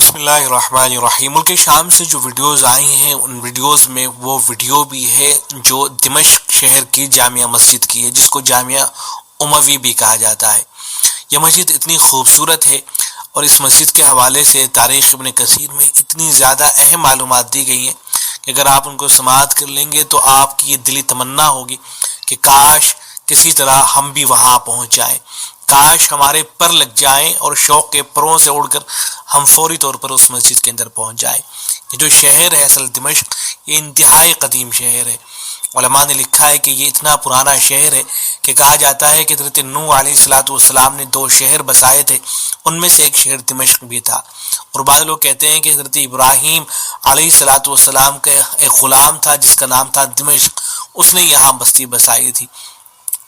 بسم اللہ الرحمن الرحیم۔ ملک شام سے جو ویڈیوز آئی ہیں ان ویڈیوز میں وہ ویڈیو بھی ہے جو دمشق شہر کی جامعہ مسجد کی ہے، جس کو جامعہ اموی بھی کہا جاتا ہے۔ یہ مسجد اتنی خوبصورت ہے اور اس مسجد کے حوالے سے تاریخ ابن کثیر میں اتنی زیادہ اہم معلومات دی گئی ہیں کہ اگر آپ ان کو سماعت کر لیں گے تو آپ کی یہ دلی تمنا ہوگی کہ کاش کسی طرح ہم بھی وہاں پہنچ جائیں، کاش ہمارے پر لگ جائیں اور شوق کے پروں سے اڑ کر ہم فوری طور پر اس مسجد کے اندر پہنچ جائیں۔ یہ جو شہر ہے اصل دمشق، یہ انتہائی قدیم شہر ہے۔ علماء نے لکھا ہے کہ یہ اتنا پرانا شہر ہے کہ کہا جاتا ہے کہ حضرت نوح علیہ السلام نے 2 شہر بسائے تھے، ان میں سے ایک شہر دمشق بھی تھا۔ اور بعض لوگ کہتے ہیں کہ حضرت ابراہیم علیہ السلام کا ایک غلام تھا جس کا نام تھا دمشق، اس نے یہاں بستی بسائی تھی۔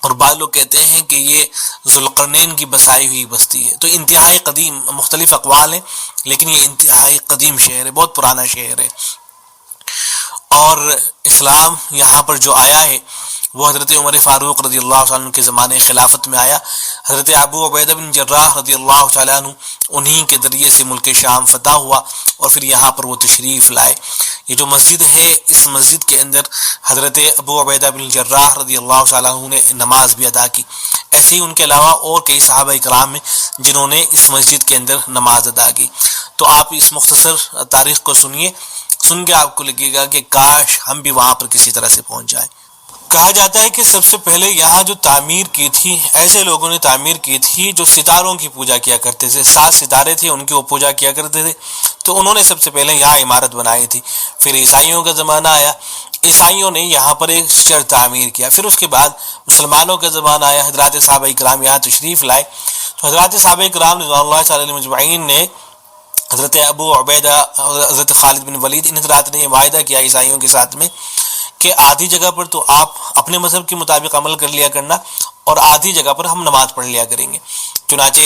اور بعض لوگ کہتے ہیں کہ یہ ذوالقرنین کی بسائی ہوئی بستی ہے۔ تو انتہائی قدیم، مختلف اقوال ہیں لیکن یہ انتہائی قدیم شہر ہے، بہت پرانا شہر ہے۔ اور اسلام یہاں پر جو آیا ہے وہ حضرت عمر فاروق رضی اللہ عنہ کے زمانے خلافت میں آیا۔ حضرت ابو عبیدہ بن جراح رضی اللہ تعالیٰ عنہ انہی کے ذریعے سے ملک شام فتح ہوا اور پھر یہاں پر وہ تشریف لائے۔ یہ جو مسجد ہے، اس مسجد کے اندر حضرت ابو عبیدہ بن جراح رضی اللہ تعالیٰ عنہ نے نماز بھی ادا کی۔ ایسے ہی ان کے علاوہ اور کئی صحابہ کرام ہیں جنہوں نے اس مسجد کے اندر نماز ادا کی۔ تو آپ اس مختصر تاریخ کو سنیے، سن کے آپ کو لگے گا کہ کاش ہم بھی وہاں پر کسی طرح سے پہنچ جائیں۔ کہا جاتا ہے کہ سب سے پہلے یہاں جو تعمیر کی تھی، ایسے لوگوں نے تعمیر کی تھی جو ستاروں کی پوجا کیا کرتے تھے، 7 ستارے تھے ان کی وہ پوجا کیا کرتے تھے، تو انہوں نے سب سے پہلے یہاں عمارت بنائی تھی۔ پھر عیسائیوں کا زمانہ آیا، عیسائیوں نے یہاں پر ایک چرچ تعمیر کیا۔ پھر اس کے بعد مسلمانوں کا زمانہ آیا، حضرات صحابہ کرام یہاں تشریف لائے۔ تو حضرات صحابہ کرام رضوان اللہ تعالی علیہم اجمعین نے حضرت ابو عبیدہ، حضرت خالد بن ولید، ان حضرات نے یہ معاہدہ کیا عیسائیوں کے ساتھ میں کہ آدھی جگہ پر تو آپ اپنے مذہب کے مطابق عمل کر لیا کرنا اور آدھی جگہ پر ہم نماز پڑھ لیا کریں گے۔ چنانچہ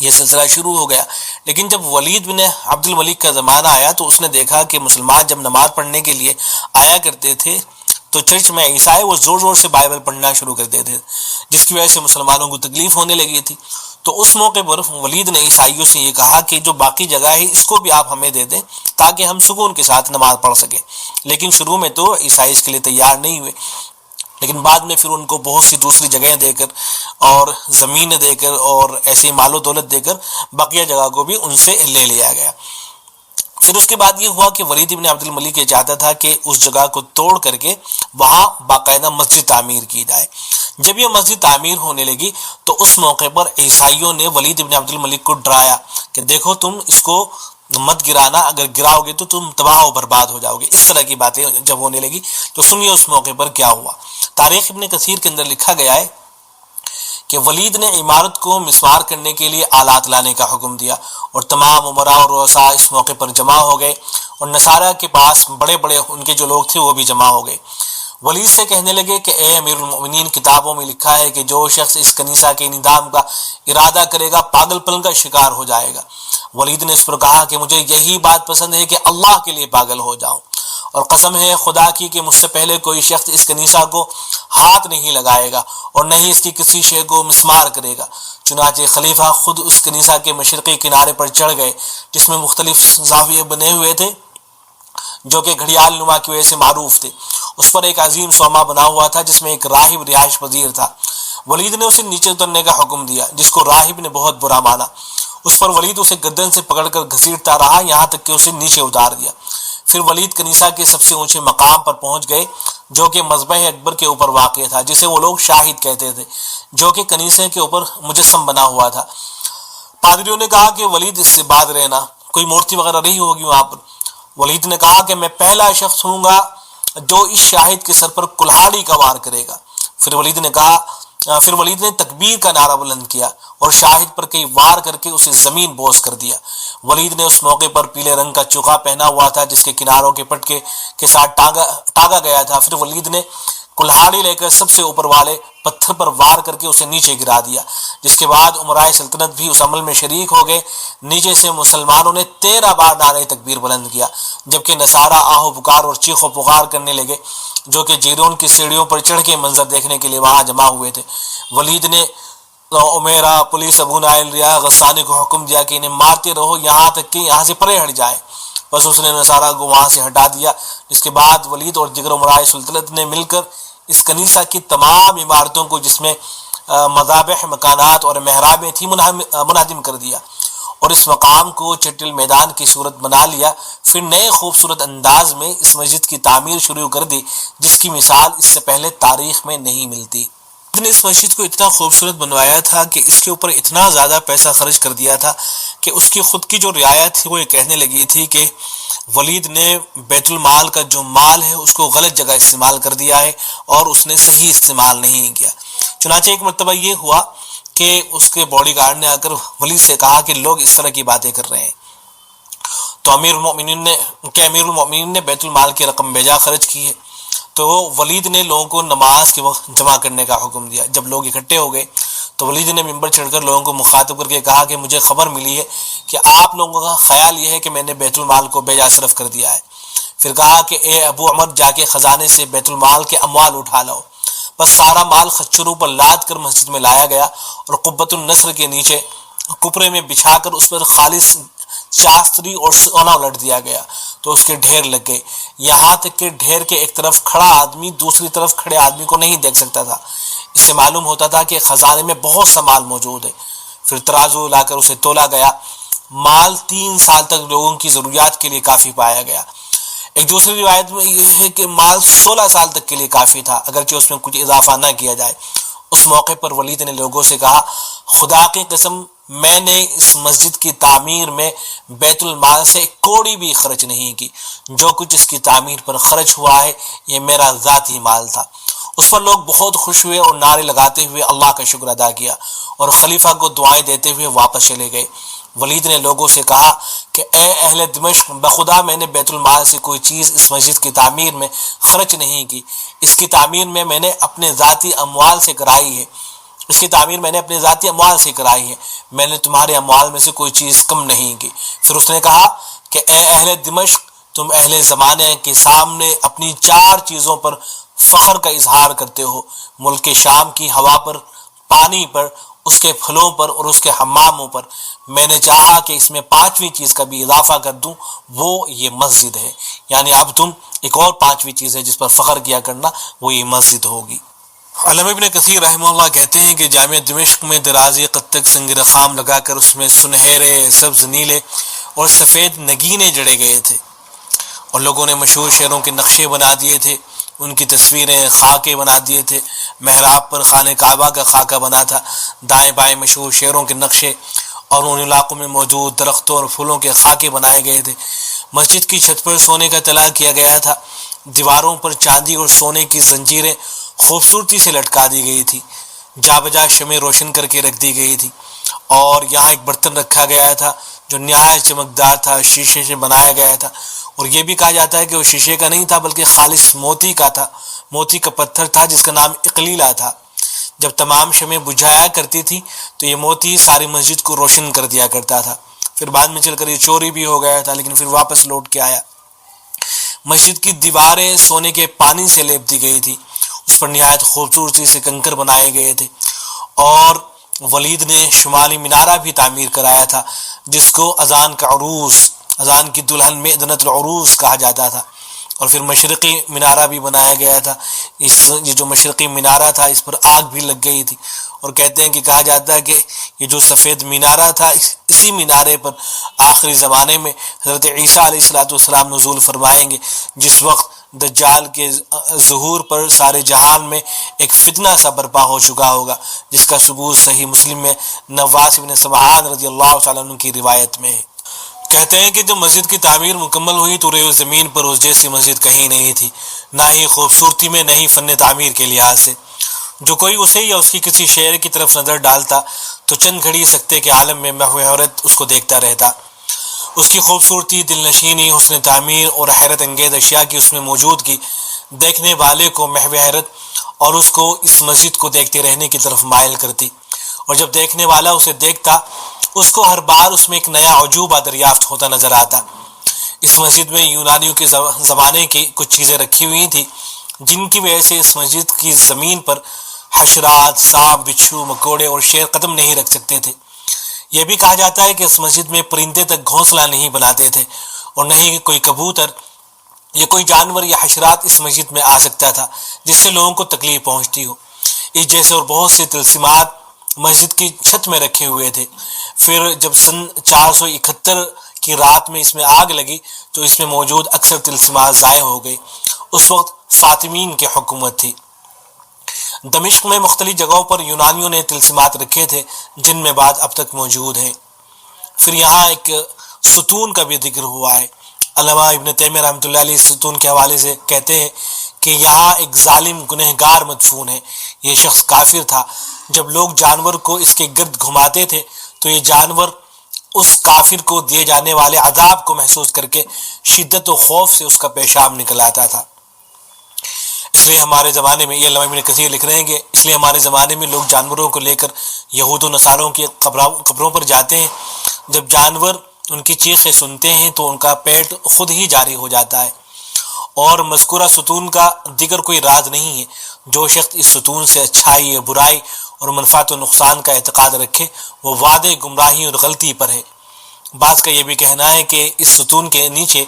یہ سلسلہ شروع ہو گیا۔ لیکن جب ولید بن عبد الملک کا زمانہ آیا تو اس نے دیکھا کہ مسلمان جب نماز پڑھنے کے لیے آیا کرتے تھے تو چرچ میں عیسائی وہ زور زور سے بائبل پڑھنا شروع کر دیتے تھے، جس کی وجہ سے مسلمانوں کو تکلیف ہونے لگی تھی۔ تو اس موقع پر ولید نے عیسائیوں سے یہ کہا کہ جو باقی جگہ ہے اس کو بھی آپ ہمیں دے دیں تاکہ ہم سکون کے ساتھ نماز پڑھ سکیں۔ لیکن شروع میں تو عیسائی اس کے لیے تیار نہیں ہوئے، لیکن بعد میں پھر ان کو بہت سی دوسری جگہیں دے کر اور زمینیں دے کر اور ایسی مال و دولت دے کر بقیہ جگہ کو بھی ان سے لے لیا گیا۔ پھر اس کے بعد یہ ہوا کہ ولید بن عبد الملک یہ چاہتا تھا کہ اس جگہ کو توڑ کر کے وہاں باقاعدہ مسجد تعمیر کی جائے۔ جب یہ مسجد تعمیر ہونے لگی تو اس موقع پر عیسائیوں نے ولید بن عبد الملک کو ڈرایا کہ دیکھو تم اس کو مت گرانا، اگر گراؤ گے تو تم تباہ و برباد ہو جاؤ گے۔ اس طرح کی باتیں جب ہونے لگی تو سنیے اس موقع پر کیا ہوا۔ تاریخ ابن کثیر کے اندر لکھا گیا ہے کہ ولید نے عمارت کو مسمار کرنے کے لیے آلات لانے کا حکم دیا اور تمام امراء اور رؤساء اس موقع پر جمع ہو گئے اور نصارہ کے پاس بڑے بڑے ان کے جو لوگ تھے وہ بھی جمع ہو گئے۔ ولید سے کہنے لگے کہ اے امیر المؤمنین، کتابوں میں لکھا ہے کہ جو شخص اس کنیسہ کے انہدام کا ارادہ کرے گا پاگل پن کا شکار ہو جائے گا۔ ولید نے اس پر کہا کہ مجھے یہی بات پسند ہے کہ اللہ کے لیے پاگل ہو جاؤں، اور قسم ہے خدا کی کہ مجھ سے پہلے کوئی شخص اس کنیسہ کو ہاتھ نہیں لگائے گا اور نہ ہی اس کی کسی شے کو مسمار کرے گا۔ چنانچہ خلیفہ خود اس کنیسہ کے مشرقی کنارے پر چڑھ گئے جس میں مختلف زاویے بنے ہوئے تھے جو کہ گھڑیال نما کی وجہ سے معروف تھے۔ اس پر ایک عظیم صومعہ بنا ہوا تھا جس میں ایک راہب رہائش پذیر تھا۔ ولید نے اسے نیچے اترنے کا حکم دیا جس کو راہب نے بہت برا مانا۔ اس پر ولید اسے گردن سے پکڑ کر گھسیٹتا رہا یہاں تک کہ اسے نیچے اتار دیا۔ پھر ولید کنیسہ کے سب سے اونچے مقام پر پہنچ گئے جو کہ مذبح اکبر کے اوپر واقع تھا، جسے وہ لوگ شاہد کہتے تھے، جو کہ کنیسے کے اوپر مجسم بنا ہوا تھا۔ پادریوں نے کہا کہ ولید اس سے باز رہنا، کوئی مورتی وغیرہ نہیں ہوگی وہاں پر۔ ولید نے کہا کہ میں پہلا شخص ہوں گا جو اس شاہد کے سر پر کلہاڑی کا وار کرے گا۔ پھر ولید نے تکبیر کا نعرہ بلند کیا اور شاہد پر کئی وار کر کے اسے زمین بوس کر دیا۔ ولید نے اس موقع پر پیلے رنگ کا چوکا پہنا ہوا تھا جس کے کناروں کے پٹکے کے ساتھ ٹاگا گیا تھا۔ پھر ولید نے کلہاڑی لے کر سب سے اوپر والے پتھر پر وار کر کے اسے نیچے گرا دیا، جس کے بعد عمرائے سلطنت بھی اس عمل میں شریک ہو گئے۔ نیچے سے مسلمانوں نے 13 بار نعرہ تکبیر بلند کیا، جبکہ نصارہ آہو پکار اور چیخ و پکار کرنے لگے جو کہ جیرون کی سیڑھیوں پر چڑھ کے منظر دیکھنے کے لیے وہاں جمع ہوئے تھے۔ ولید نے عمیرہ پولیس ابو نائل ریا غسانی کو حکم دیا کہ انہیں مارتے رہو یہاں تک کہ یہاں سے پرے ہٹ جائے. بس اس نے نصارہ کو وہاں سے ہٹا دیا. اس کے بعد ولید اور دیگر امراء سلطنت نے مل کر اس کنیسہ کی تمام عمارتوں کو جس میں مذابح مکانات اور محرابیں تھیں منہدم کر دیا اور اس مقام کو چٹل میدان کی صورت بنا لیا. پھر نئے خوبصورت انداز میں اس مسجد کی تعمیر شروع کر دی جس کی مثال اس سے پہلے تاریخ میں نہیں ملتی. نے اس مسجد کو اتنا خوبصورت بنوایا تھا کہ اس کے اوپر اتنا زیادہ پیسہ خرچ کر دیا تھا کہ اس کی خود کی جو رعایت تھی وہ یہ کہنے لگی تھی کہ ولید نے بیت المال کا جو مال ہے اس کو غلط جگہ استعمال کر دیا ہے اور اس نے صحیح استعمال نہیں کیا. چنانچہ ایک مرتبہ یہ ہوا کہ اس کے باڈی گارڈ نے آ کر ولید سے کہا کہ لوگ اس طرح کی باتیں کر رہے ہیں. تو امیر المؤمنین نے بیت المال کی رقم بیجا خرچ کی ہے. تو ولید نے لوگوں کو نماز کے وقت جمع کرنے کا حکم دیا. جب لوگ اکٹھے ہو گئے تو ولید نے ممبر چڑھ کر لوگوں کو مخاطب کر کے کہا کہ مجھے خبر ملی ہے کہ آپ لوگوں کا خیال یہ ہے کہ میں نے بیت المال کو بیجا صرف کر دیا ہے. پھر کہا کہ اے ابو عمر جا کے خزانے سے بیت المال کے اموال اٹھا لاؤ. بس سارا مال خچروں پر لاد کر مسجد میں لایا گیا اور قبۃ النصر کے نیچے کپڑے میں بچھا کر اس پر خالص چاستری اور سونا الٹ دیا گیا تو اس کے ڈھیر لگ گئے. یہاں تک کہ ڈھیر کے ایک طرف کھڑا آدمی دوسری طرف کھڑے آدمی کو نہیں دیکھ سکتا تھا. اس سے معلوم ہوتا تھا کہ خزانے میں بہت سا مال موجود ہے. پھر ترازو لا کر اسے تولا گیا. مال 3 سال تک لوگوں کی ضروریات کے لیے کافی پایا گیا. ایک دوسری روایت میں یہ ہے کہ مال 16 سال تک کے لیے کافی تھا اگرچہ اس میں کچھ اضافہ نہ کیا جائے. اس موقع پر ولید نے لوگوں سے کہا خدا کی قسم میں نے اس مسجد کی تعمیر میں بیت المال سے 1 کوڑی بھی خرچ نہیں کی. جو کچھ اس کی تعمیر پر خرچ ہوا ہے یہ میرا ذاتی مال تھا. اس پر لوگ بہت خوش ہوئے اور نعرے لگاتے ہوئے اللہ کا شکر ادا کیا اور خلیفہ کو دعائیں دیتے ہوئے واپس چلے گئے. ولید نے لوگوں سے کہا کہ اے اہل دمشق بخدا میں نے بیت المال سے کوئی چیز اس مسجد کی تعمیر میں خرچ نہیں کی. اس کی تعمیر میں نے اپنے ذاتی اموال سے کرائی ہے. میں نے تمہارے اموال میں سے کوئی چیز کم نہیں کی. پھر اس نے کہا کہ اے اہل دمشق تم اہل زمانے کے سامنے اپنی 4 چیزوں پر فخر کا اظہار کرتے ہو. ملک شام کی ہوا پر، پانی پر، اس کے پھلوں پر اور اس کے حماموں پر. میں نے چاہا کہ اس میں 5ویں چیز کا بھی اضافہ کر دوں، وہ یہ مسجد ہے. یعنی اب تم ایک اور 5ویں چیز ہے جس پر فخر کیا کرنا، وہ یہ مسجد ہوگی. علامہ ابن کثیر رحمہ اللہ کہتے ہیں کہ جامعہ دمشق میں درازی قد تک سنگ رخام لگا کر اس میں سنہرے، سبز، نیلے اور سفید نگینے جڑے گئے تھے اور لوگوں نے مشہور شہروں کے نقشے بنا دیے تھے. ان کی تصویریں، خاکے بنا دیے تھے. محراب پر خانہ کعبہ کا خاکہ بنا تھا. دائیں بائیں مشہور شہروں کے نقشے اور ان علاقوں میں موجود درختوں اور پھولوں کے خاکے بنائے گئے تھے. مسجد کی چھت پر سونے کا تلا کیا گیا تھا. دیواروں پر چاندی اور سونے کی زنجیریں خوبصورتی سے لٹکا دی گئی تھی. جا بجا شمع روشن کر کے رکھ دی گئی تھی اور یہاں ایک برتن رکھا گیا تھا جو نہایت چمکدار تھا، شیشے سے بنایا گیا تھا. اور یہ بھی کہا جاتا ہے کہ وہ شیشے کا نہیں تھا بلکہ خالص موتی کا تھا. موتی کا پتھر تھا جس کا نام اقلیلہ تھا. جب تمام شمع بجھایا کرتی تھی تو یہ موتی ساری مسجد کو روشن کر دیا کرتا تھا. پھر بعد میں چل کر یہ چوری بھی ہو گیا تھا لیکن پھر واپس لوٹ کے آیا. مسجد کی دیواریں سونے کے پانی سے لیپ دی گئی تھی. اس پر نہایت خوبصورتی سے کنکر بنائے گئے تھے. اور ولید نے شمالی مینارہ بھی تعمیر کرایا تھا جس کو اذان کا عروس، اذان کی دلہن میدنۃ العروس کہا جاتا تھا. اور پھر مشرقی مینارہ بھی بنایا گیا تھا. یہ جو مشرقی مینارہ تھا اس پر آگ بھی لگ گئی تھی اور کہتے ہیں کہ کہا جاتا ہے کہ یہ جو سفید مینارہ تھا اسی مینارے پر آخری زمانے میں حضرت عیسیٰ علیہ السلام نزول فرمائیں گے، جس وقت دجال کے ظہور پر سارے جہان میں ایک فتنہ سا برپا ہو چکا ہوگا، جس کا ثبوت صحیح مسلم میں نواس بن سمعان رضی اللہ تعالیٰ عنہ کی روایت میں ہے. کہتے ہیں کہ جب مسجد کی تعمیر مکمل ہوئی تو روئے زمین پر اس جیسی مسجد کہیں نہیں تھی، نہ ہی خوبصورتی میں نہ ہی فن تعمیر کے لحاظ سے. جو کوئی اسے یا اس کی کسی شعر کی طرف نظر ڈالتا تو چند گھڑی سکتے کے عالم میں محو حیرت اس کو دیکھتا رہتا. اس کی خوبصورتی، دل نشینی، حسن تعمیر اور حیرت انگیز اشیاء کی اس میں موجودگی دیکھنے والے کو محو حیرت اور اس کو اس مسجد کو دیکھتے رہنے کی طرف مائل کرتی. اور جب دیکھنے والا اسے دیکھتا اس کو ہر بار اس میں ایک نیا عجوبہ دریافت ہوتا نظر آتا. اس مسجد میں یونانیوں کے زمانے کی کچھ چیزیں رکھی ہوئی تھیں جن کی وجہ سے اس مسجد کی زمین پر حشرات، سانپ، بچھو، مکوڑے اور شیر قدم نہیں رکھ سکتے تھے۔ یہ بھی کہا جاتا ہے کہ اس مسجد میں پرندے تک گھونسلہ نہیں بناتے تھے، اور نہ ہی کوئی کبوتر یا کوئی جانور یا حشرات اس مسجد میں آ سکتا تھا جس سے لوگوں کو تکلیف پہنچتی ہو۔ اس جیسے اور بہت سے طلسمات مسجد کی چھت میں رکھے ہوئے تھے۔ پھر جب سن 471 کی رات میں اس میں آگ لگی تو اس میں موجود اکثر طلسمات ضائع ہو گئے۔ اس وقت فاطمین کی حکومت تھی۔ دمشق میں مختلف جگہوں پر یونانیوں نے طلسمات رکھے تھے جن میں بعض اب تک موجود ہیں۔ پھر یہاں ایک ستون کا بھی ذکر ہوا ہے۔ علامہ ابن تیمیہ رحمۃ اللہ علیہ ستون کے حوالے سے کہتے ہیں کہ یہاں ایک ظالم گنہگار مدفون ہے۔ یہ شخص کافر تھا۔ جب لوگ جانور کو اس کے گرد گھماتے تھے تو یہ جانور اس کافر کو دیے جانے والے عذاب کو محسوس کر کے شدت و خوف سے اس کا پیشاب نکل آتا تھا۔ اس لیے ہمارے زمانے میں، یہ علامہ ابن کثیر لکھ رہے ہیں کہ اس لیے ہمارے زمانے میں لوگ جانوروں کو لے کر یہود و نصاروں کی قبروں پر جاتے ہیں۔ جب جانور ان کی چیخیں سنتے ہیں تو ان کا پیٹ خود ہی جاری ہو جاتا ہے۔ اور مذکورہ ستون کا دیگر کوئی راز نہیں ہے۔ جو شخص اس ستون سے اچھائی یا برائی اور منفعت و نقصان کا اعتقاد رکھے وہ واضح گمراہی اور غلطی پر ہے۔ بعض کا یہ بھی کہنا ہے کہ اس ستون کے نیچے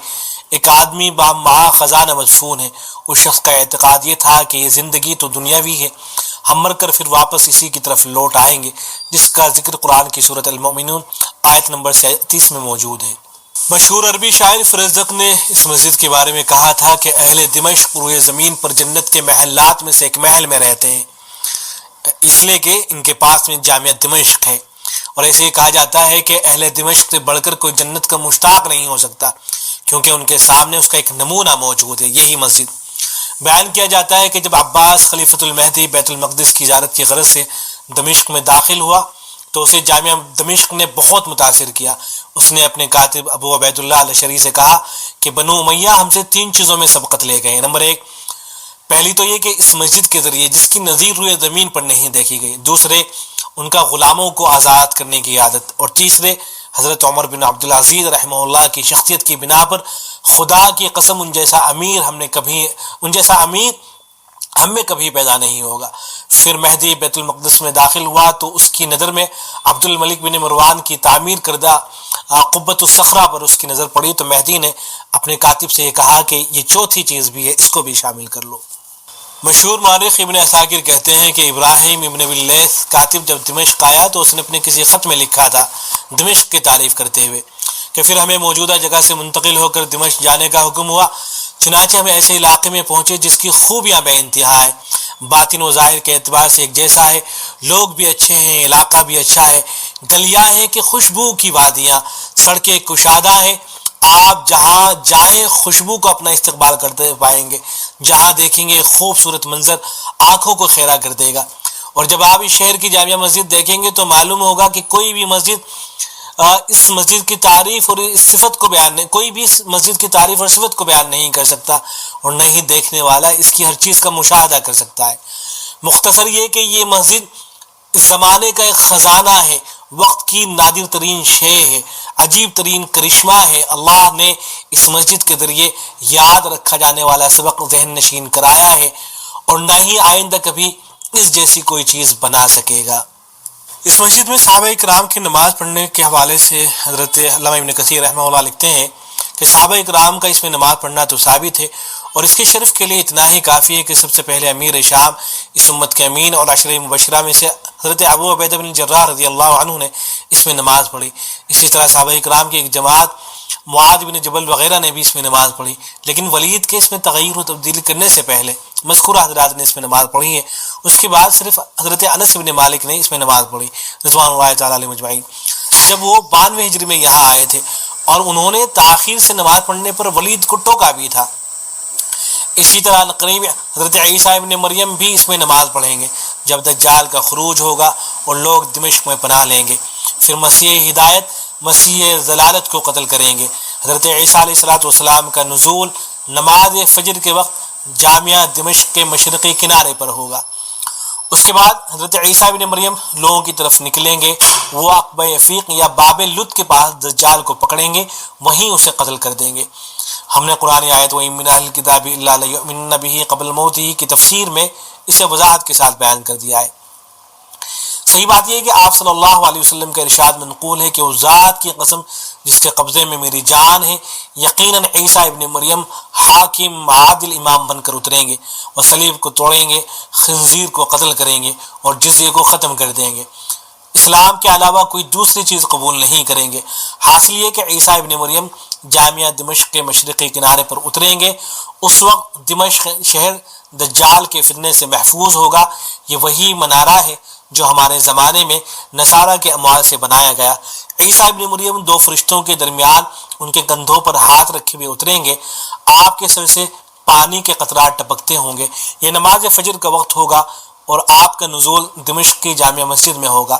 ایک آدمی با خزانہ مدفون ہے۔ اس شخص کا اعتقاد یہ تھا کہ یہ زندگی تو دنیاوی ہے، ہم مر کر پھر واپس اسی کی طرف لوٹ آئیں گے، جس کا ذکر قرآن کی سورۃ المؤمنون آیت نمبر 37 میں موجود ہے۔ مشہور عربی شاعر فرزدق نے اس مسجد کے بارے میں کہا تھا کہ اہل دمشق روئے زمین پر جنت کے محلات میں سے ایک محل میں رہتے ہیں، اس لیے کہ ان کے پاس میں جامعہ دمشق ہے۔ اور ایسے ہی کہا جاتا ہے کہ اہل دمشق سے بڑھ کر کوئی جنت کا مشتاق نہیں ہو سکتا، کیونکہ ان کے سامنے اس کا ایک نمونہ موجود ہے، یہی مسجد۔ بیان کیا جاتا ہے کہ جب عباس خلیفۃ المہدی بیت المقدس کی زیارت کی غرض سے دمشق میں داخل ہوا تو اسے جامعہ دمشق نے بہت متاثر کیا۔ اس نے اپنے کاتب ابو عبید اللہ الاشری سے کہا کہ بنو امیہ ہم سے 3 چیزوں میں سبقت لے گئے۔ نمبر 1، پہلی تو یہ کہ اس مسجد کے ذریعے جس کی نظیر روئے زمین پر نہیں دیکھی گئی، دوسرے ان کا غلاموں کو آزاد کرنے کی عادت، اور تیسرے حضرت عمر بن عبدالعزیز رحمہ اللہ کی شخصیت کی بنا پر خدا کی قسم ان جیسا امیر ہم میں کبھی پیدا نہیں ہوگا۔ پھر مہدی بیت المقدس میں داخل ہوا تو اس کی نظر میں عبد الملک بن مروان کی تعمیر کردہ قبۃ الصخرہ پر اس کی نظر پڑی تو مہدی نے اپنے کاتب سے یہ کہا کہ یہ چوتھی چیز بھی ہے، اس کو بھی شامل کر لو۔ مشہور مورخ ابن عساکر کہتے ہیں کہ ابراہیم ابن ابی اللیث کاتب جب دمشق آیا تو اس نے اپنے کسی خط میں لکھا تھا دمشق کی تعریف کرتے ہوئے کہ پھر ہمیں موجودہ جگہ سے منتقل ہو کر دمشق جانے کا حکم ہوا، چنانچہ ہم ایسے علاقے میں پہنچے جس کی خوبیاں بے انتہا ہیں، باطن و ظاہر کے اعتبار سے ایک جیسا ہے، لوگ بھی اچھے ہیں، علاقہ بھی اچھا ہے، گلیاں ہیں کہ خوشبو کی وادیاں، سڑکیں کشادہ ہیں، آپ جہاں جائیں خوشبو کو اپنا استقبال کرتے پائیں گے، جہاں دیکھیں گے خوبصورت منظر آنکھوں کو خیرہ کر دے گا۔ اور جب آپ اس شہر کی جامعہ مسجد دیکھیں گے تو معلوم ہوگا کہ کوئی بھی مسجد اس مسجد کی تعریف اور اس صفت کو بیان نہیں، کوئی بھی اس مسجد کی تعریف اور صفت کو بیان نہیں کر سکتا، اور نہ ہی دیکھنے والا اس کی ہر چیز کا مشاہدہ کر سکتا ہے۔ مختصر یہ کہ یہ مسجد اس زمانے کا ایک خزانہ ہے، وقت کی نادر ترین شے ہے، عجیب ترین کرشمہ ہے۔ اللہ نے اس مسجد کے ذریعے یاد رکھا جانے والا سبق ذہن نشین کرایا ہے، اور نہ ہی آئندہ کبھی اس جیسی کوئی چیز بنا سکے گا۔ اس مسجد میں صحابہ کرام کی نماز پڑھنے کے حوالے سے حضرت علامہ ابن کثیر رحمہ اللہ لکھتے ہیں کہ صحابہ کرام کا اس میں نماز پڑھنا تو ثابت ہے، اور اس کے شرف کے لیے اتنا ہی کافی ہے کہ سب سے پہلے امیر شام، اس امت کے امین اور عشرہ مبشرہ میں سے حضرت ابو عبیدہ بن الجراح رضی اللہ عنہ نے اس میں نماز پڑھی۔ اسی طرح صحابہ کرام کی ایک جماعت معاذ بن جبل وغیرہ نے بھی اس میں نماز پڑھی، لیکن ولید کے اس میں تغیر و تبدیلی کرنے سے پہلے مذکورہ حضرات نے اس میں نماز پڑھی ہے۔ اس کے بعد صرف حضرت انس بن مالک نے اس میں نماز پڑھی رضوان اللہ تعالیٰ علیہ مجمعین، جب وہ 92 ہجری میں یہاں آئے تھے، اور انہوں نے تاخیر سے نماز پڑھنے پر ولید کو ٹوکا بھی تھا۔ اسی طرح قریب حضرت عیسیٰ ابن مریم بھی اس میں نماز پڑھیں گے جب دجال کا خروج ہوگا اور لوگ دمشق میں پناہ لیں گے۔ پھر مسیح ہدایت مسیح ضلالت کو قتل کریں گے۔ حضرت عیسیٰ علیہ السلام کا نزول نماز فجر کے وقت جامعہ دمشق کے مشرقی کنارے پر ہوگا۔ اس کے بعد حضرت عیسیٰ ابن مریم لوگوں کی طرف نکلیں گے، وہ عقبہ عفیق یا باب لد کے پاس دجال کو پکڑیں گے، وہیں اسے قتل کر دیں گے۔ ہم نے قرآن آیت وَإِن مِّنْ أَهْلِ الْكِتَابِ إِلَّا لَيُؤْمِنُنَّ بِهِ قَبْلَ مَوْتِهِ کی تفسیر میں اسے وضاحت کے ساتھ بیان کر دیا ہے۔ صحیح بات یہ ہے کہ آپ صلی اللہ علیہ وسلم کا ارشاد منقول ہے کہ اس ذات کی قسم جس کے قبضے میں میری جان ہے، یقیناً عیسیٰ ابن مریم حاکم عادل امام بن کر اتریں گے اور صلیب کو توڑیں گے، خنزیر کو قتل کریں گے اور جزیے کو ختم کر دیں گے، اسلام کے علاوہ کوئی دوسری چیز قبول نہیں کریں گے۔ حاصل یہ کہ عیسیٰ ابن مریم جامعہ دمشق کے مشرقی کنارے پر اتریں گے۔ اس وقت دمشق شہر دجال کے فتنے سے محفوظ ہوگا۔ یہ وہی منارہ ہے جو ہمارے زمانے میں نصارہ کے اموال سے بنایا گیا۔ عیسیٰ ابن مریم دو فرشتوں کے درمیان ان کے کندھوں پر ہاتھ رکھے ہوئے اتریں گے، آپ کے سر سے پانی کے قطرات ٹپکتے ہوں گے۔ یہ نماز فجر کا وقت ہوگا اور آپ کا نزول دمشق کی جامع مسجد میں ہوگا۔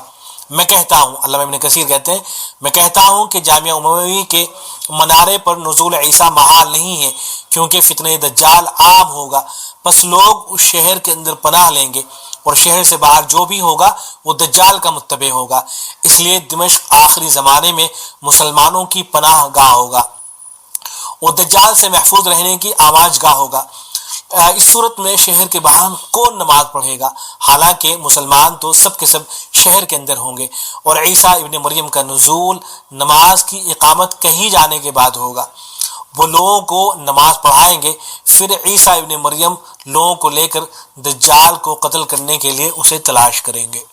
میں کہتا ہوں، علامہ ابن کثیر کہتے ہیں، میں کہتا ہوں کہ جامعہ اموی کے منارے پر نزول عیسیٰ محال نہیں ہے، کیونکہ فتنہ دجال عام ہوگا، بس لوگ اس شہر کے اندر پناہ لیں گے اور شہر سے باہر جو بھی ہوگا وہ دجال کا متبع ہوگا۔ اس لیے دمشق آخری زمانے میں مسلمانوں کی پناہ گاہ ہوگا، وہ دجال سے محفوظ رہنے کی آماج گاہ ہوگا۔ اس صورت میں شہر کے باہر کون نماز پڑھے گا؟ حالانکہ مسلمان تو سب کے سب شہر کے اندر ہوں گے، اور عیسیٰ ابن مریم کا نزول نماز کی اقامت کہیں جانے کے بعد ہوگا۔ وہ لوگوں کو نماز پڑھائیں گے، پھر عیسیٰ ابن مریم لوگوں کو لے کر دجال کو قتل کرنے کے لیے اسے تلاش کریں گے۔